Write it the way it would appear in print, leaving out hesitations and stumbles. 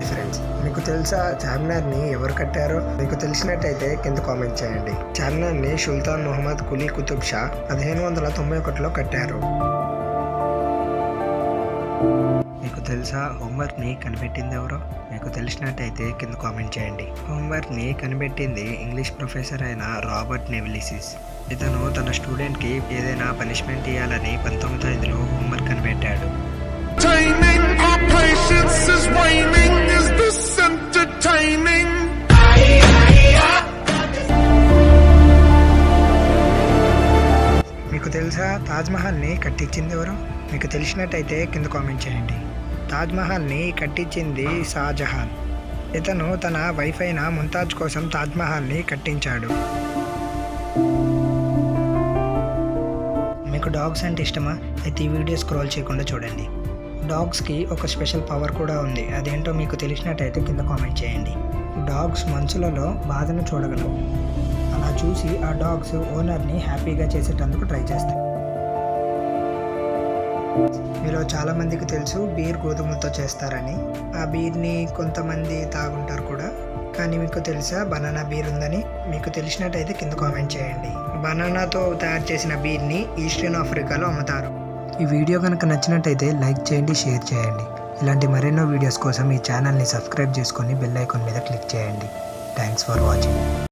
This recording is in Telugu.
ఫ్రెండ్స్, మీకు తెలుసా చార్మినార్ని ఎవరు కట్టారో? మీకు తెలిసినట్టయితే కింద కామెంట్ చేయండి. చార్మినార్ని సుల్తాన్ మొహమ్మద్ కులీ కుతుబ్ షా 1591లో కట్టారు. మీకు తెలుసా హోంవర్క్ని కనిపెట్టింది ఎవరో? మీకు తెలిసినట్టయితే కింద కామెంట్ చేయండి. హోంవర్క్ని కనిపెట్టింది ఇంగ్లీష్ ప్రొఫెసర్ అయిన రాబర్ట్ నెవిలిసిస్. ఇతను తన స్టూడెంట్కి ఏదైనా పనిష్మెంట్ ఇవ్వాలని 1905లో హోంవర్క్ కనిపెట్టాడు. మీకు తెలుసా తాజ్మహల్ని కట్టించింది ఎవరు? మీకు తెలిసినట్టయితే కింద కామెంట్ చేయండి. తాజ్మహల్ని కట్టించింది షాజహాన్. ఇతను తన వైఫ్ అయిన ముంతాజ్ కోసం తాజ్మహల్ని కట్టించాడు. మీకు డాగ్స్ అంటే ఇష్టమా? అయితే ఈ వీడియో స్క్రోల్ చేయకుండా చూడండి. డాగ్స్కి ఒక స్పెషల్ పవర్ కూడా ఉంది. అదేంటో మీకు తెలిసినట్టయితే కింద కామెంట్ చేయండి. డాగ్స్ మనుషులలో బాధను చూడగలవు. అలా చూసి ఆ డాగ్స్ ఓనర్ని హ్యాపీగా చేసేటందుకు ట్రై చేస్తాయి. మీలో చాలామందికి తెలుసు బీర్ గోధుమలతో చేస్తారని. ఆ బీర్ని కొంతమంది తాగుంటారు కూడా. కానీ మీకు తెలుసా బనానా బీర్ ఉందని? మీకు తెలిసినట్టయితే కింద కామెంట్ చేయండి. బనానాతో తయారు చేసిన బీర్ని ఈస్టర్న్ ఆఫ్రికాలో అమ్ముతారు. ఈ వీడియో కనుక నచ్చినట్టయితే లైక్ చేయండి, షేర్ చేయండి. ఇలాంటి మరెన్నో వీడియోస్ కోసం ఈ ఛానల్ని సబ్స్క్రైబ్ చేసుకొని బెల్ ఐకాన్ మీద క్లిక్ చేయండి. Thanks for watching.